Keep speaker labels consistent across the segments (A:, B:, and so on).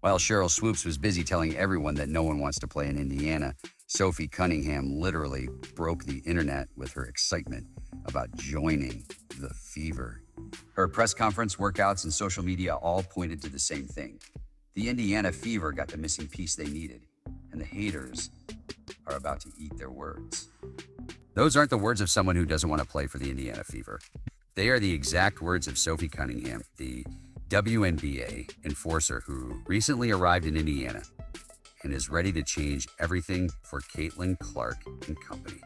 A: While Cheryl Swoops was busy telling everyone that no one wants to play in Indiana, Sophie Cunningham literally broke the internet with her excitement about joining the Fever. Her press conference, workouts, and social media all pointed to the same thing. The Indiana Fever got the missing piece they needed, and the haters are about to eat their words. Those aren't the words of someone who doesn't want to play for the Indiana Fever. They are the exact words of Sophie Cunningham, the WNBA enforcer who recently arrived in Indiana and is ready to change everything for Caitlin Clark and company.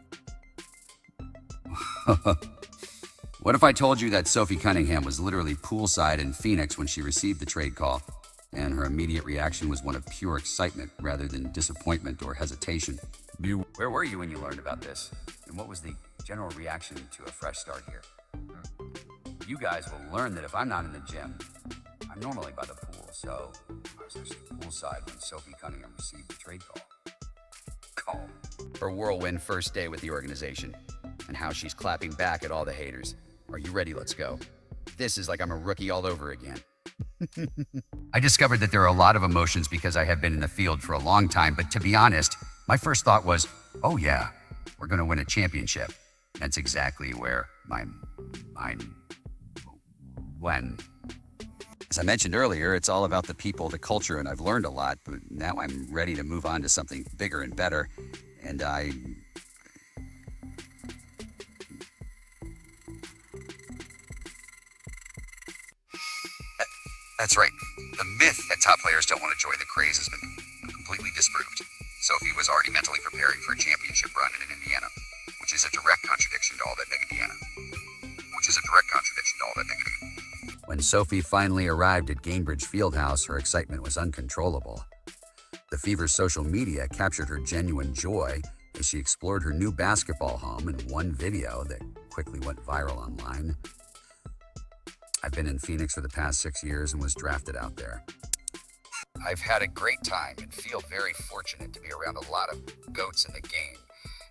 A: What if I told you that Sophie Cunningham was literally poolside in Phoenix when she received the trade call, and her immediate reaction was one of pure excitement rather than disappointment or hesitation? Where were you when you learned about this? And what was the general reaction to a fresh start here? You guys will learn that if I'm not in the gym, I'm normally by the pool, so I was actually poolside when Sophie Cunningham received the trade call. Her whirlwind first day with the organization, and how she's clapping back at all the haters. Are you ready? Let's go. This is like I'm a rookie all over again. I discovered that there are a lot of emotions because I have been in the field for a long time, but to be honest, my first thought was, oh yeah, we're going to win a championship. That's exactly where my mind went. As I mentioned earlier, it's all about the people, the culture, and I've learned a lot, but now I'm ready to move on to something bigger and better, and That's right. The myth that top players don't want to join the craze has been completely disproved. Sophie was already mentally preparing for a championship run in Indiana, which is a direct contradiction to all that negativity. When Sophie finally arrived at Gainbridge Fieldhouse, her excitement was uncontrollable. The Fever's social media captured her genuine joy as she explored her new basketball home in one video that quickly went viral online. I've been in Phoenix for the past 6 years and was drafted out there. I've had a great time and feel very fortunate to be around a lot of goats in the game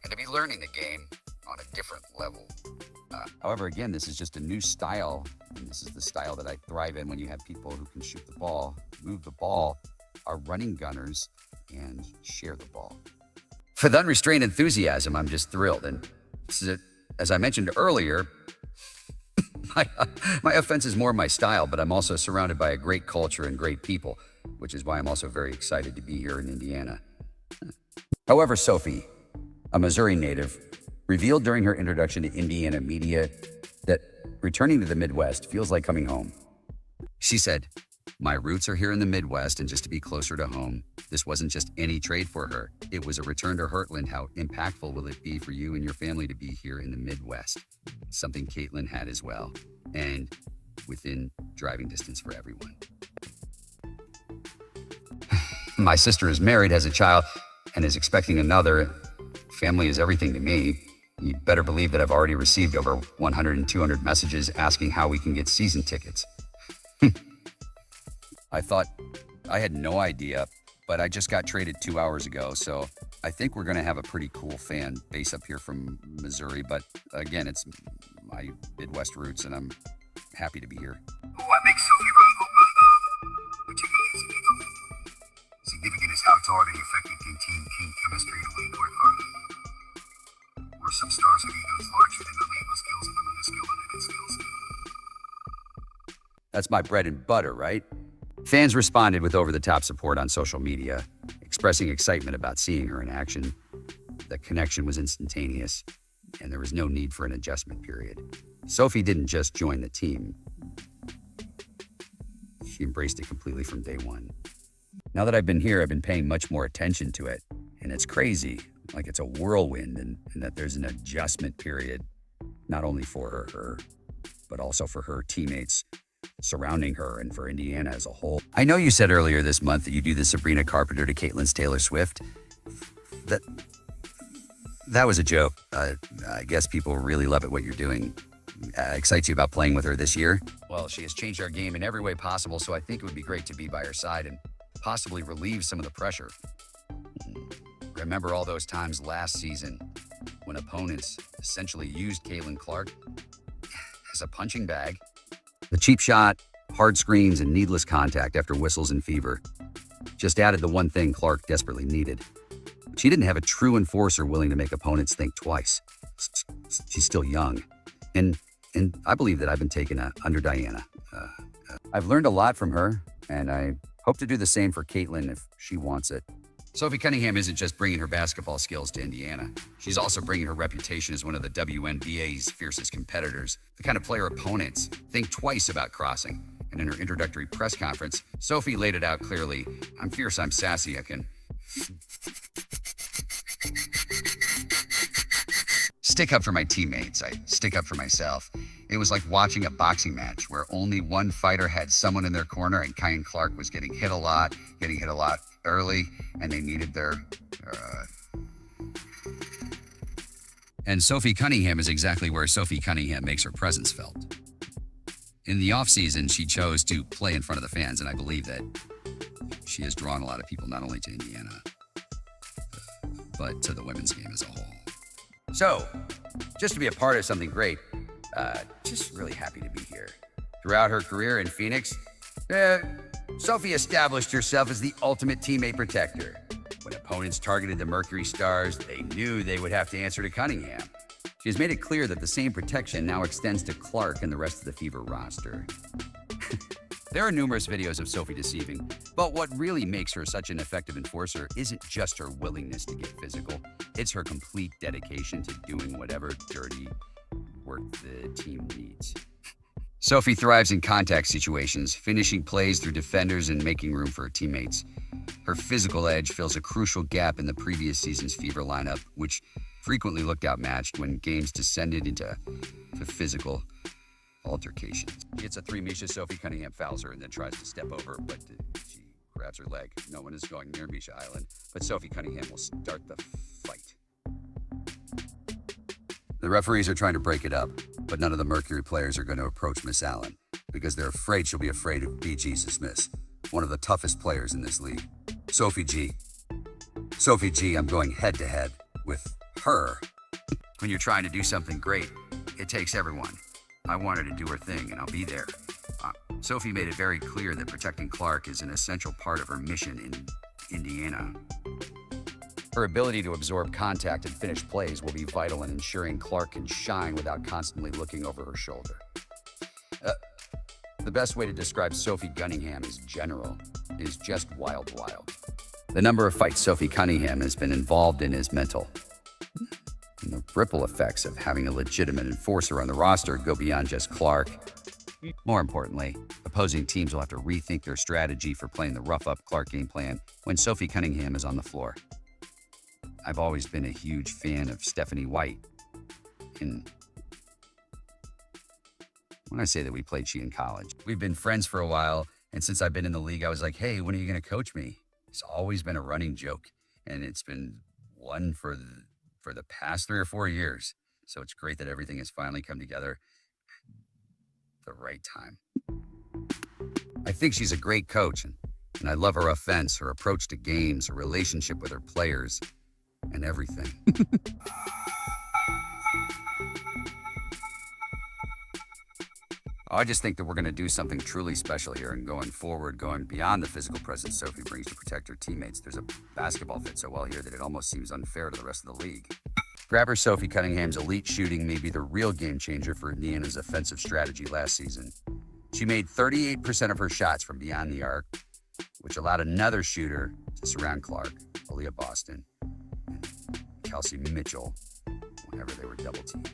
A: and to be learning the game on a different level. However, again, this is just a new style, and this is the style that I thrive in when you have people who can shoot the ball, move the ball, are running gunners, and share the ball. With unrestrained enthusiasm, I'm just thrilled. And as I mentioned earlier, my offense is more my style, but I'm also surrounded by a great culture and great people, which is why I'm also very excited to be here in Indiana. However, Sophie, a Missouri native, revealed during her introduction to Indiana media that returning to the Midwest feels like coming home. She said, "My roots are here in the Midwest, and just to be closer to home, this wasn't just any trade for her. It was a return to Heartland. How impactful will it be for you and your family to be here in the Midwest?" Something Caitlin had as well, and within driving distance for everyone. My sister is married, has a child, and is expecting another. Family is everything to me. You better believe that I've already received over 100 and 200 messages asking how we can get season tickets. I thought I had no idea, but I just got traded 2 hours ago, so I think we're going to have a pretty cool fan base up here from Missouri. But again, it's my Midwest roots, and I'm happy to be here.
B: What makes Sophie particularly significant is how it's already affecting team chemistry and league court harmony. Where some stars have egos larger than the legal skills and the minuscule limited skills.
A: That's my bread and butter, right? Fans responded with over-the-top support on social media, expressing excitement about seeing her in action. The connection was instantaneous, and there was no need for an adjustment period. Sophie didn't just join the team. She embraced it completely from day one. Now that I've been here, I've been paying much more attention to it, and it's crazy, like it's a whirlwind, and that there's an adjustment period, not only for her, but also for her teammates surrounding her and for Indiana as a whole. I know you said earlier this month that you do the Sabrina Carpenter to Caitlin's Taylor Swift. That was a joke. I guess people really love it what you're doing. Excites you about playing with her this year? Well, she has changed our game in every way possible, so I think it would be great to be by her side and possibly relieve some of the pressure. Remember all those times last season when opponents essentially used Caitlin Clark as a punching bag? The cheap shot, hard screens, and needless contact after whistles and fever. just added the one thing Clark desperately needed. She didn't have a true enforcer willing to make opponents think twice. She's still young. And I believe that I've been taken under Diana. I've learned a lot from her, and I hope to do the same for Caitlin if she wants it. Sophie Cunningham isn't just bringing her basketball skills to Indiana. She's also bringing her reputation as one of the WNBA's fiercest competitors, the kind of player opponents think twice about crossing. And in her introductory press conference, Sophie laid it out clearly. I'm fierce, I'm sassy, I can stick up for my teammates. I stick up for myself. It was like watching a boxing match where only one fighter had someone in their corner, and Kyan Clark was getting hit a lot early, and they needed their... And Sophie Cunningham is exactly where Sophie Cunningham makes her presence felt. In the offseason, she chose to play in front of the fans, and I believe that she has drawn a lot of people not only to Indiana, but to the women's game as a whole. So, just to be a part of something great, just really happy to be here. Throughout her career in Phoenix, Sophie established herself as the ultimate teammate protector. When opponents targeted the Mercury Stars, they knew they would have to answer to Cunningham. She has made it clear that the same protection now extends to Clark and the rest of the Fever roster. There are numerous videos of Sophie deceiving, but what really makes her such an effective enforcer isn't just her willingness to get physical, it's her complete dedication to doing whatever dirty work the team needs. Sophie thrives in contact situations, finishing plays through defenders and making room for her teammates. Her physical edge fills a crucial gap in the previous season's Fever lineup, which frequently looked outmatched when games descended into physical altercations. It's a three. Misha Sophie Cunningham fouls her and then tries to step over, but she grabs her leg. No one is going near Misha Island, but Sophie Cunningham will start the fight. The referees are trying to break it up, but none of the Mercury players are going to approach Miss Allen because they're afraid she'll be afraid of B.G. Smith, one of the toughest players in this league. Sophie G, I'm going head to head with her. When you're trying to do something great, it takes everyone. I want her to do her thing, and I'll be there. Sophie made it very clear that protecting Clark is an essential part of her mission in Indiana. Her ability to absorb contact and finish plays will be vital in ensuring Clark can shine without constantly looking over her shoulder. The best way to describe Sophie Cunningham is general, is just wild. The number of fights Sophie Cunningham has been involved in is mental. And the ripple effects of having a legitimate enforcer on the roster go beyond just Clark. More importantly, opposing teams will have to rethink their strategy for playing the rough-up Clark game plan when Sophie Cunningham is on the floor. I've always been a huge fan of Stephanie White. And when I say that we played she in college, we've been friends for a while, and since I've been in the league, I was like, hey, when are you going to coach me? It's always been a running joke, and it's been one for the past 3 or 4 years. So it's great that everything has finally come together at the right time. I think she's a great coach, and I love her offense, her approach to games, her relationship with her players, and everything. I just think that we're going to do something truly special here, and going forward, going beyond the physical presence Sophie brings to protect her teammates. There's a basketball fit so well here that it almost seems unfair to the rest of the league. Grabber Sophie Cunningham's elite shooting may be the real game changer for Indiana's offensive strategy last season. She made 38% of her shots from beyond the arc, which allowed another shooter to surround Clark, Aaliyah Boston, and Kelsey Mitchell whenever they were double-teamed.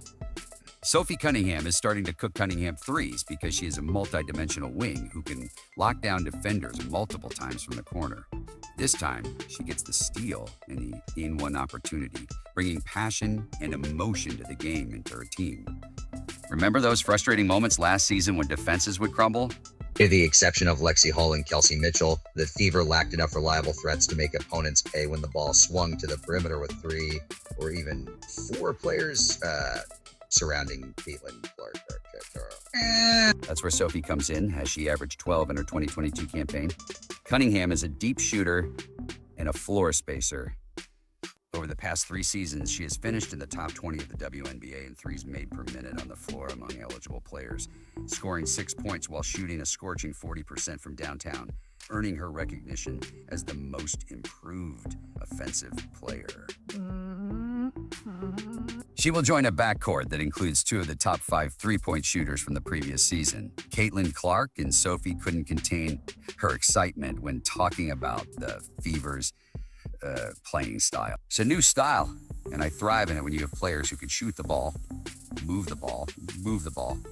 A: Sophie Cunningham is starting to cook Cunningham threes because she is a multi-dimensional wing who can lock down defenders multiple times from the corner. This time, she gets the steal in the in-one opportunity, bringing passion and emotion to the game and to her team. Remember those frustrating moments last season when defenses would crumble?
C: With the exception of Lexi Hall and Kelsey Mitchell, the Fever lacked enough reliable threats to make opponents pay when the ball swung to the perimeter with 3 or even 4 players surrounding Caitlin Clark.
A: That's where Sophie comes in, as she averaged 12 in her 2022 campaign. Cunningham is a deep shooter and a floor spacer. Over the past 3 seasons, she has finished in the top 20 of the WNBA in threes made per minute on the floor among eligible players, scoring 6 points while shooting a scorching 40% from downtown, earning her recognition as the most improved offensive player. She will join a backcourt that includes 2 of the top 5 three-point shooters from the previous season. Caitlin Clark and Sophie couldn't contain her excitement when talking about the Fever's playing style. It's a new style, and I thrive in it when you have players who can shoot the ball, move the ball,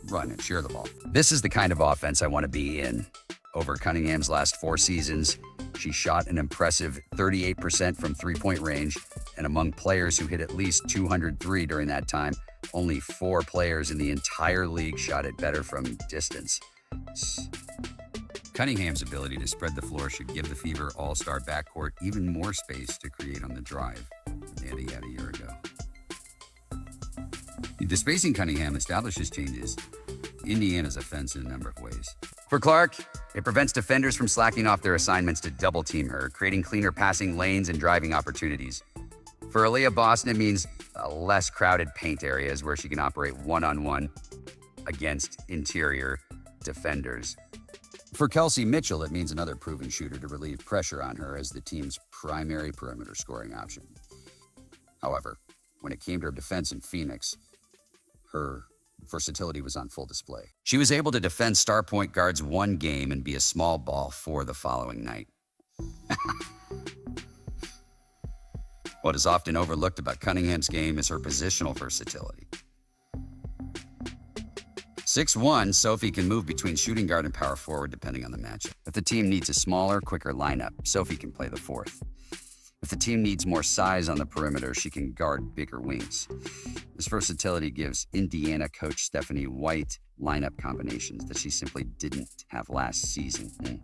A: run and share the ball. This is the kind of offense I want to be in. Over Cunningham's last 4 seasons, she shot an impressive 38% from three-point range, and among players who hit at least 203 during that time, only 4 players in the entire league shot it better from distance. Cunningham's ability to spread the floor should give the Fever all-star backcourt even more space to create on the drive than they had a year ago. The spacing Cunningham establishes changes Indiana's offense in a number of ways. For Clark, it prevents defenders from slacking off their assignments to double-team her, creating cleaner passing lanes and driving opportunities. For Aaliyah Boston, it means less crowded paint areas where she can operate one-on-one against interior defenders. For Kelsey Mitchell, it means another proven shooter to relieve pressure on her as the team's primary perimeter scoring option. However, when it came to her defense in Phoenix, her versatility was on full display. She was able to defend star point guards one game and be a small ball for the following night. What is often overlooked about Cunningham's game is her positional versatility. 6'1", Sophie can move between shooting guard and power forward depending on the matchup. If the team needs a smaller, quicker lineup, Sophie can play the 4th. If the team needs more size on the perimeter, she can guard bigger wings. This versatility gives Indiana coach Stephanie White lineup combinations that she simply didn't have last season.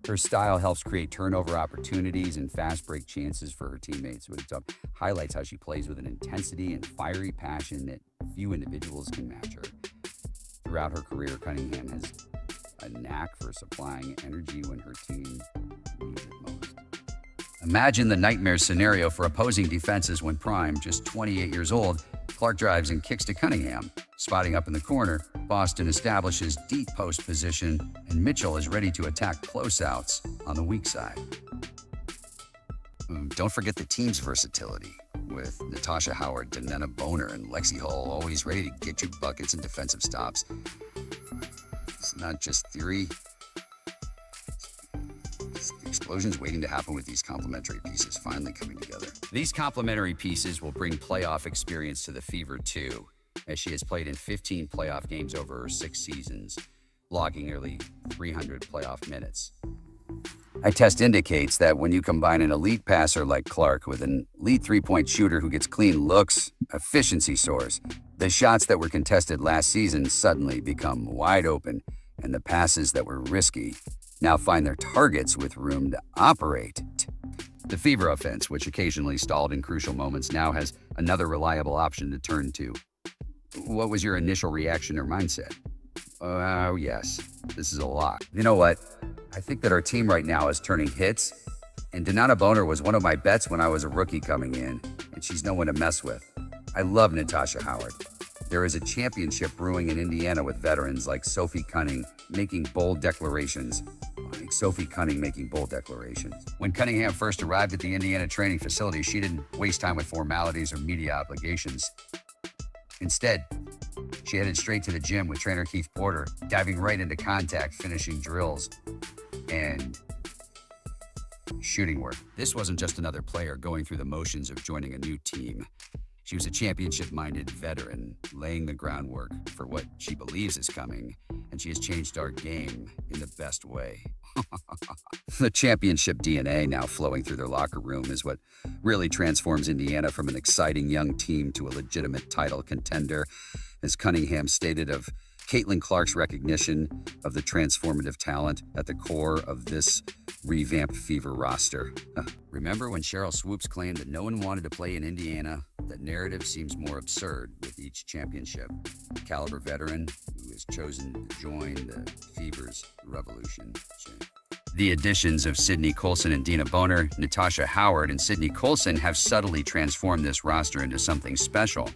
A: Her style helps create turnover opportunities and fast break chances for her teammates, which highlights how she plays with an intensity and fiery passion that few individuals can match her. Throughout her career, Cunningham has a knack for supplying energy when her team needs it most. Imagine the nightmare scenario for opposing defenses when Prime, just 28 years old, Clark drives and kicks to Cunningham. Spotting up in the corner, Boston establishes deep post position, and Mitchell is ready to attack closeouts on the weak side. Don't forget the team's versatility, with Natasha Howard, Danetta Boner, and Lexi Hull always ready to get you buckets and defensive stops. It's not just theory. It's the explosions waiting to happen with these complementary pieces finally coming together. These complementary pieces will bring playoff experience to the Fever too, as she has played in 15 playoff games over her 6 seasons, logging nearly 300 playoff minutes. Eye test indicates that when you combine an elite passer like Clark with an elite three-point shooter who gets clean looks, efficiency soars, the shots that were contested last season suddenly become wide open, and the passes that were risky now find their targets with room to operate. The Fever offense, which occasionally stalled in crucial moments, now has another reliable option to turn to. What was your initial reaction or mindset? Oh, yes, this is a lot. You know what? I think that our team right now is turning hits, and Danetta Boner was one of my bets when I was a rookie coming in, and she's no one to mess with. I love Natasha Howard. There is a championship brewing in Indiana with veterans like Sophie Cunningham making bold declarations. When Cunningham first arrived at the Indiana training facility, she didn't waste time with formalities or media obligations. Instead, she headed straight to the gym with trainer Keith Porter, diving right into contact, finishing drills, and shooting work. This wasn't just another player going through the motions of joining a new team. She was a championship-minded veteran, laying the groundwork for what she believes is coming, and she has changed our game in the best way. The championship DNA now flowing through their locker room is what really transforms Indiana from an exciting young team to a legitimate title contender, as Cunningham stated of Caitlin Clark's recognition of the transformative talent at the core of this revamped Fever roster. Remember when Cheryl Swoops claimed that no one wanted to play in Indiana? That narrative seems more absurd with each championship. Caliber veteran who has chosen to join the Fever's revolution. The additions of Sydney Colson and Dina Boner, Natasha Howard, and Sydney Colson have subtly transformed this roster into something special.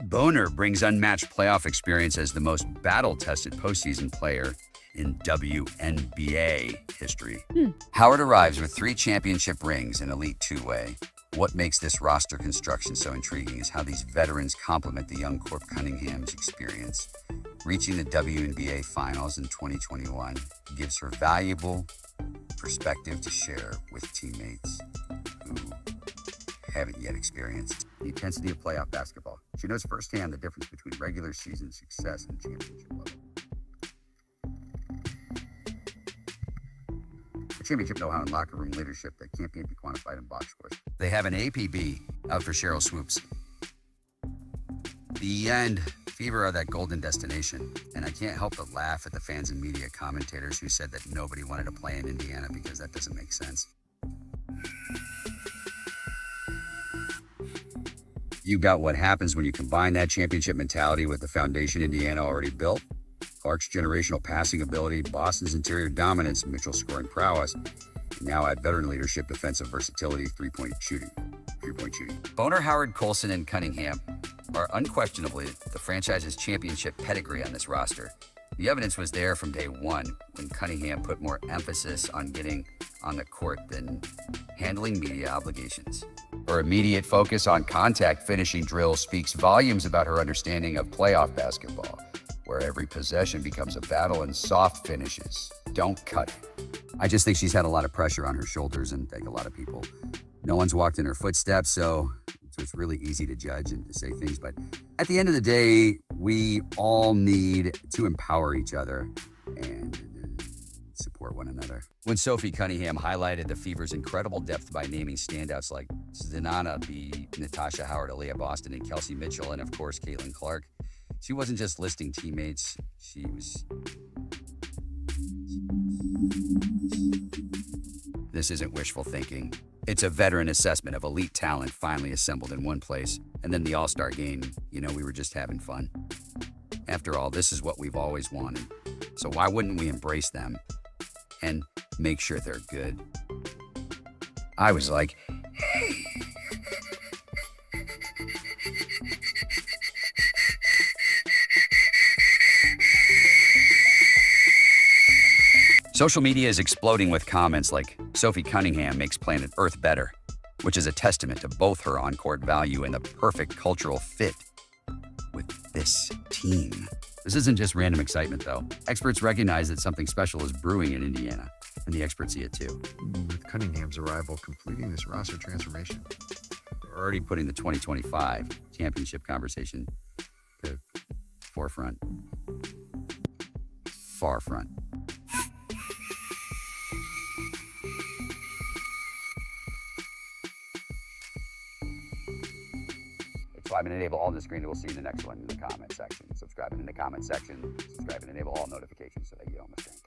A: Boner brings unmatched playoff experience as the most battle-tested postseason player in WNBA history. Howard arrives with 3 championship rings in elite two-way. What makes this roster construction so intriguing is how these veterans complement the young Corp Cunningham's experience. Reaching the WNBA Finals in 2021 gives her valuable perspective to share with teammates who haven't yet experienced the intensity of playoff basketball. She knows firsthand the difference between regular season success and championship level. The championship know-how and locker room leadership that can't be quantified in box scores. They have an APB out for Cheryl Swoops. The end. Fever are that golden destination, and I can't help but laugh at the fans and media commentators who said that nobody wanted to play in Indiana because that doesn't make sense. You got what happens when you combine that championship mentality with the foundation Indiana already built. Clark's generational passing ability, Boston's interior dominance, Mitchell's scoring prowess, and now add veteran leadership, defensive versatility, three-point shooting. Boner, Howard, Colson, and Cunningham are unquestionably the franchise's championship pedigree on this roster. The evidence was there from day one when Cunningham put more emphasis on getting on the court than handling media obligations. Her immediate focus on contact finishing drills speaks volumes about her understanding of playoff basketball, where every possession becomes a battle and soft finishes don't cut it. I just think she's had a lot of pressure on her shoulders, and like a lot of people, no one's walked in her footsteps, so it's really easy to judge and to say things. But at the end of the day, we all need to empower each other and support one another. When Sophie Cunningham highlighted the Fever's incredible depth by naming standouts like Zdinana B, Natasha Howard, Aaliyah Boston, and Kelsey Mitchell, and of course, Caitlin Clark, she wasn't just listing teammates, she was... This isn't wishful thinking. It's a veteran assessment of elite talent finally assembled in one place. And then the All-Star game, we were just having fun. After all, this is what we've always wanted. So why wouldn't we embrace them and make sure they're good? I was like, hey. Social media is exploding with comments like, Sophie Cunningham makes planet Earth better, which is a testament to both her on-court value and the perfect cultural fit with this team. This isn't just random excitement, though. Experts recognize that something special is brewing in Indiana, and the experts see it too.
D: With Cunningham's arrival completing this roster transformation.
A: We're already putting the 2025 championship conversation to forefront. Far front. Subscribe and enable all on the screen. We'll see you in the next one in the comment section. Subscribe and in the comment section. Subscribe and enable all notifications so that you don't miss anything.